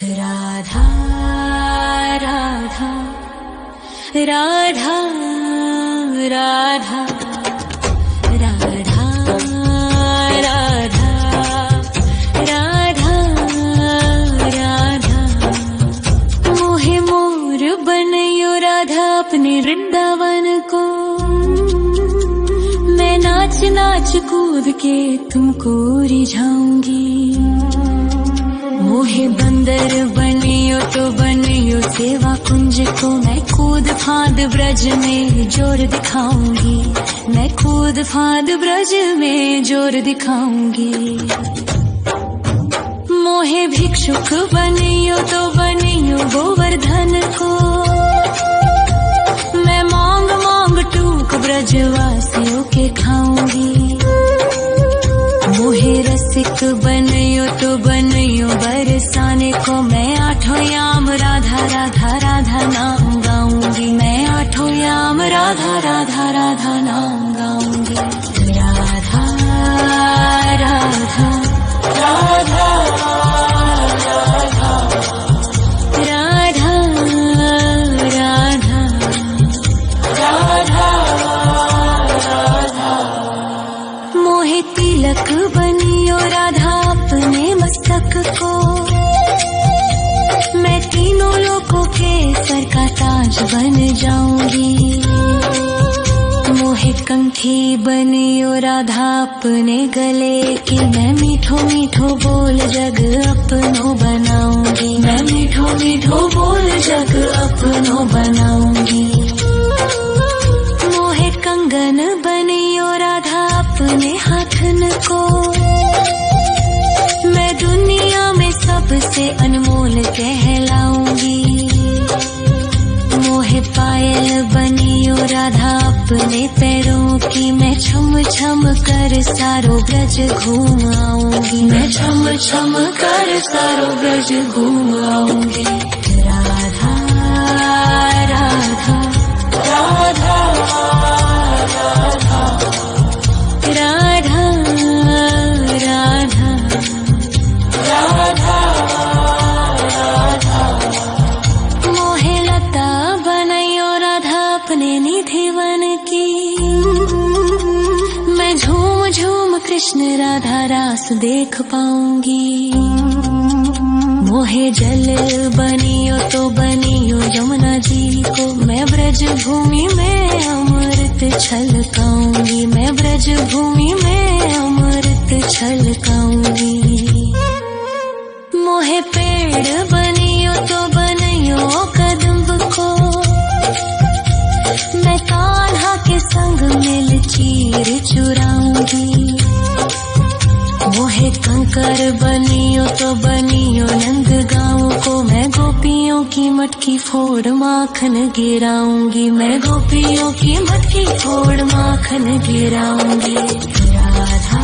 राधा राधा राधा राधा राधा राधा राधा राधा मोहे मोर बनयो राधा अपने वृंदावन को। मैं नाच नाच कूद के तुमको रिझाऊंगी। मोहे बंदर बनियो तो बनियो सेवा कुंज को। मैं कूद फांद ब्रज में जोर दिखाऊंगी। मैं कूद फांद ब्रज में जोर दिखाऊंगी। मोहे भिक्षुक बनियो तो बनियो गोवर्धन को। मैं मांग मांग टूक ब्रजवासियों के खाऊंगी। मोहे रसिक बनियो तो बनियो बरसाने को। मैं आठों याम राधा राधा राधा नाम गाऊंगी। मैं आठों याम राधा राधा राधा नाम गाऊंगी। राधा राधा राधा राधा राधा राधा राधा। मोहे तिलक बनियो राधा अपने मस्तक को। मैं तीनों लोगों के सर का ताज बन जाऊंगी। मोहे कंठी बनियो राधा अपने गले की। मैं मीठो मीठो बोल जग अपनो बनाऊंगी। मैं मीठो मीठो बोल जग अपनो बनाऊंगी। मोहे कंगन बनियो राधा अपने हाथन को। मैं दुनिया में सबसे अनमोल कहलाऊंगी। मोहे पायल बनियो राधा अपने पैरों की। मैं छम छम कर सारो ब्रज घूम आऊंगी। मैं छम छम कर सारो ब्रज घूम आऊंगी। राधा राधा राधा राधा राधा राधा राधा। मोहे लता बनयो राधा अपने निधि वन की। मैं झूम झूम कृष्ण राधा रास देख पाऊंगी। मोहे जल बनियो तो बनियो यमुना जी को। मैं ब्रज भूमि में अमृत छलकाऊंगी। मैं ब्रज भूमि में अमृत छलकाऊंगी। मोहे पेड़ बनियो तो बनियो कदम्ब को। मैं कान्हा के संग मिल चीर चुराऊंगी। मोहे कंकर बनियो तो बनियो नंद गाँव को। मैं गोपियों की मटकी फोड़ माखन गिराऊंगी। मैं गोपियों की मटकी फोड़ माखन गिराऊंगी। राधा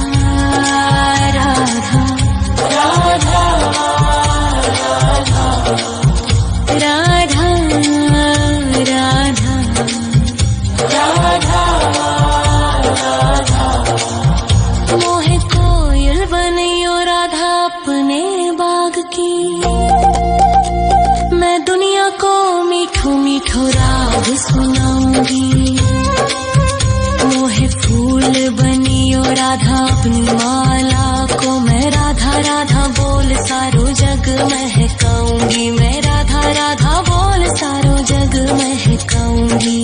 राधा राधा राधा राधा राधा। मोहे कोयल बनियो राधा अपने बाग की। मैं दुनिया को मीठो मीठो राग सुनाऊंगी। मोहे फूल बनियो राधा अपनी माला को। मैं राधा राधा बोल सारो जग महकाऊंगी। मैं राधा राधा बोल सारो जग महकाऊंगी।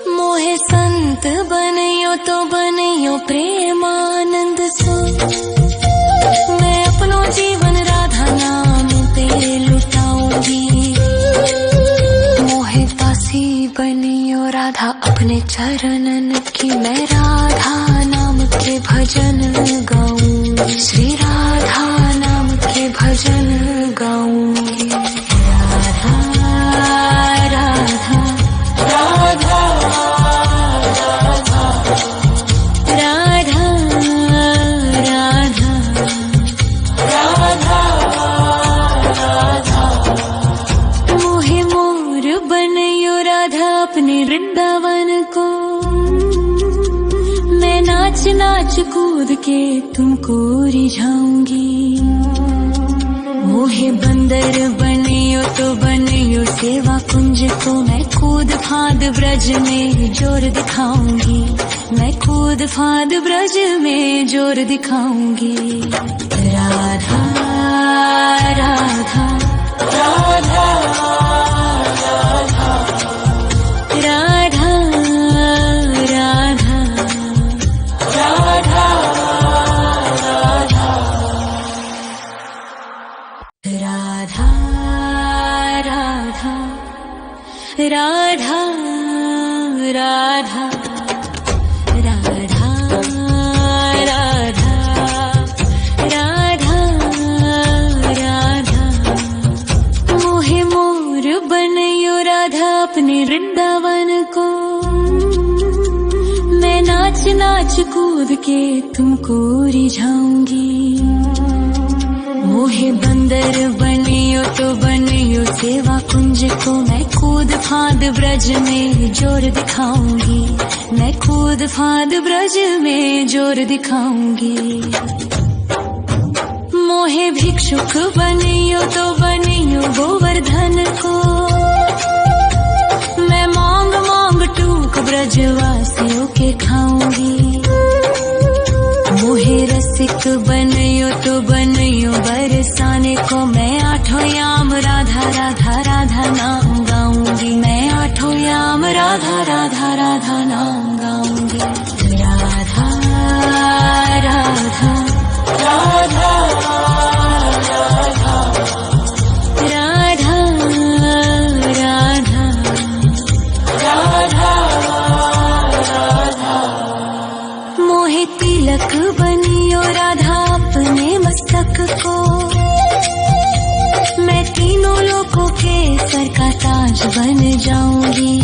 मोहे संत बनियो तो बनियो प्रेमानंद सो। मैं अपनो जीवन राधा नाम पे लुटाऊंगी। मोहे दासी बनियो राधा अपने चरणन की। मैं राधा नाम के भजन गाऊंगी। श्री राधा नाम के भजन गाऊंगी। राधा राधा राधा राधा राधा राधा। मोहे मोर बनयो राधा अपने वृंदावन को। मैं नाच नाच कूद के तुमको रिझाऊंगी। मोहे बंदर बनियो तो बनियो सेवा कुंज को मैं कूद फाद ब्रज में जोर दिखाऊंगी, मैं कूद फाद ब्रज में जोर दिखाऊंगी। राधा राधा राधा राधा राधा राधा राधा राधा राधा राधा राधा राधा राधा राधा मोहे मोर बनयो राधा अपने वृंदावन को, मैं नाच नाच कूद के तुमको रिझाऊंगी। मोहे बंदर बनियो तो बनियो सेवा कुंज को मैं कूद फाद ब्रज में जोर दिखाऊंगी, मैं कूद फाद ब्रज में जोर दिखाऊंगी। मोहे भिक्षुक बनियो तो बनियो गोवर्धन को, मैं मांग मांग टूक ब्रजवासियों के खाऊंगी। मोहे रसिक बनियो तो बनियो बरसाने को, मैं आठों याम राधा राधा राधा नाम गाऊंगी, मैं आठों याम राधा राधा राधा नाम गाऊंगी। राधा राधा राधा राधा राधा राधा राधा मोहे तिलक बनियो राधा अपने मस्तक को, मैं तीनों लोगों के सर का ताज बन जाऊंगी।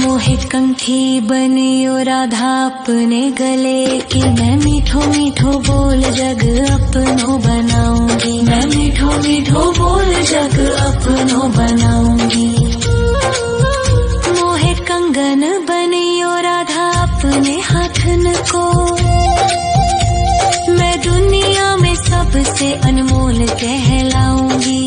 मोहे कंठी बनियो राधा अपने गले की, मैं मीठो मीठो बोल जग अपनो बनाऊंगी, मैं मीठो मीठो बोल जग अपनो बनाऊंगी। मोहे कंगन बनियो राधा अपने हाथन को, मैं दुनिया में सबसे अनमोल कहलाऊंगी।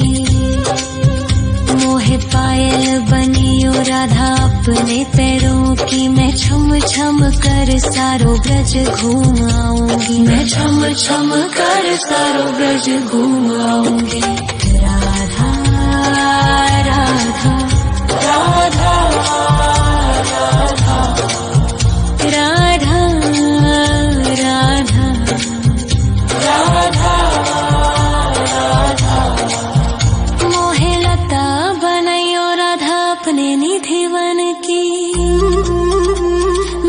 मोहे पायल बनियो राधा अपने पैरों की, मैं छम छम कर सारो ब्रज घूम आऊंगी, मैं छम छम कर सारो ब्रज घूम आऊंगी। राधा राधा राधा राधा राधा राधा राधा मोहे लता बनयो राधा अपने निधिवन की,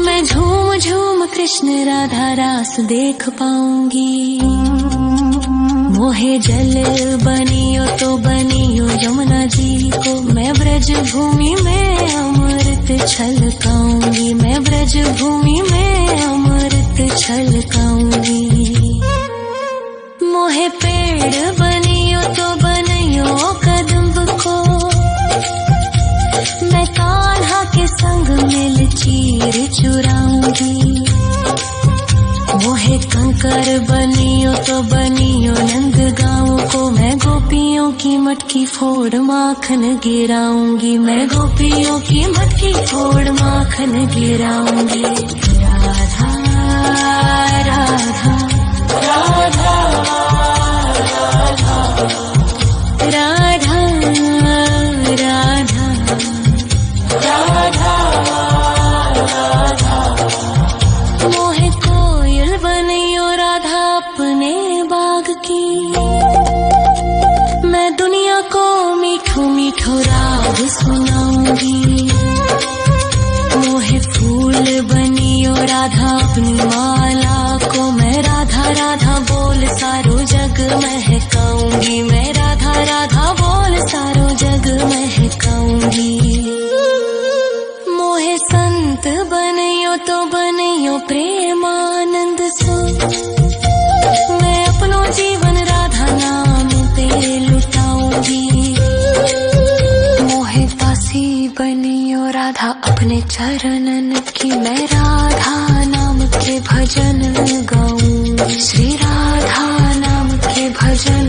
मैं झूम झूम कृष्ण राधा रास देख पाऊंगी। मोहे जल बनियो तो बनियो यमुना जी को, मैं ब्रज भूमि में अमृत छलकाऊंगी, मैं ब्रज भूमि में अमृत छलकाऊंगी। मोहे पेड़ बनियो तो बनियो कदम्ब को, मैं कान्हा के संग मिल चीर चुराऊंगी। मोहे कंकर बनियो तो बनियो नंद गाँव को, मैं गोपियों की मटकी फोड़ माखन गिराऊंगी, मैं गोपियों की मटकी फोड़ माखन गिराऊंगी। राधा राधा राधा राधा राधा राधा राधा मोहे कोयल बनियो राधा अपने बाग की, मैं दुनिया को मीठो मीठो राग सुनाऊंगी। मोहे फूल बनियो राधा अपनी माला को, मैं राधा राधा बोल सारो जग महकाऊंगी, मैं राधा राधा बोल सारो जग महकाऊंगी। मोहे संत बनियो तो बनियो प्रेमानंद सो, मैं अपनो जीवन राधा नाम पे लुटाऊंगी। मोहे दासी बनियो राधा अपने चरणन की, मैं राधा नाम के भजन गाऊं, श्री राधा नाम के भजन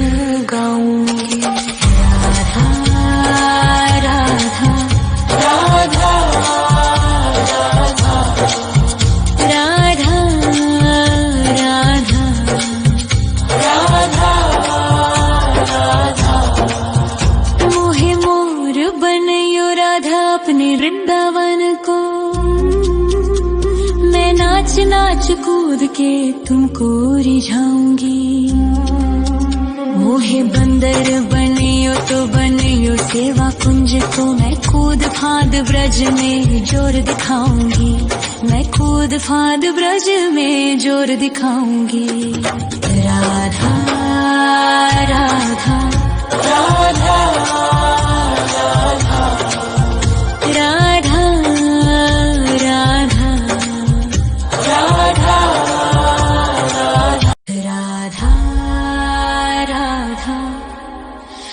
के तुमको रिझाऊंगी। मोहे बंदर बनियो तो बनियो सेवा कुंज को, मैं कूद फांद ब्रज में जोर दिखाऊंगी। मैं कूद फांद ब्रज में जोर दिखाऊंगी। राधा राधा राधा राधा राधा राधा राधा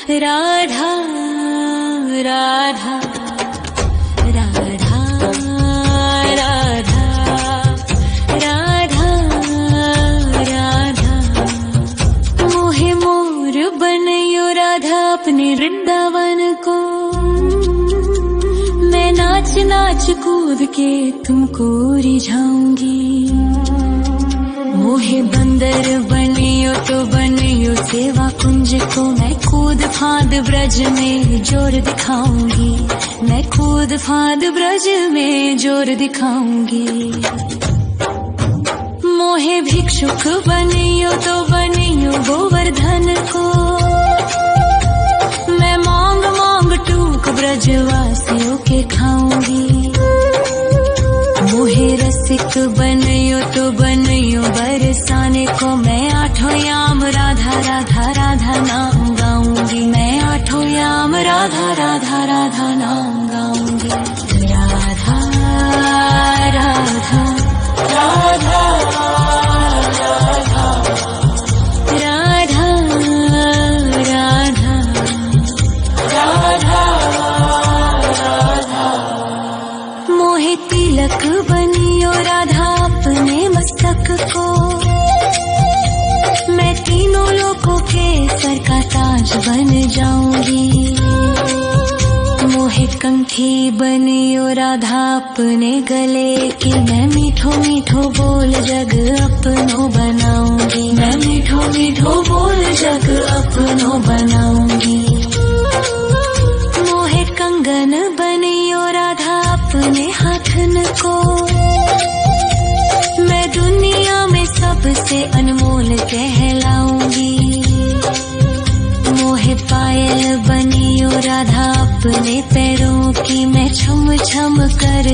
राधा राधा राधा राधा राधा राधा मोहे मोर बनयो राधा अपने वृंदावन को। मैं नाच नाच कूद के तुमको रिझाऊंगी। मोहे बंदर बनियो तो बनियो सेवा कुंज को, मैं कूद फांद ब्रज में जोर दिखाऊंगी। मैं कूद फांद ब्रज में जोर दिखाऊंगी। मोहे भिक्षुक बनियो तो बनियो गोवर्धन को, मैं मांग मांग टूक ब्रजवासियों के खाऊंगी। मोहे रसिक बनियो तो बनियो बरसाने को, मैं आठों याम राधा राधा राधा नाम गाऊंगी। मैं आठों याम राधा राधा राधा नाम गाऊंगी। राधा राधा राधा राधा राधा राधा राधा मोहे तिलक बनियो राधा अपने मस्तक को, मैं तीनों लोगों के सर का ताज बन जाऊंगी। मोहे कंठी बनियो राधा अपने गले की, मैं मीठो मीठो बोल जग अपनो बनाऊंगी। मैं मीठो मीठो बोल जग अपनो बनाऊंगी। मोहे कंगन बनियो राधा अपने हाथन को, मैं दुनिया में सबसे अनमोल कहलाऊंगी। मोहे पायल बनियो राधा अपने पैरों की, मैं छम छम कर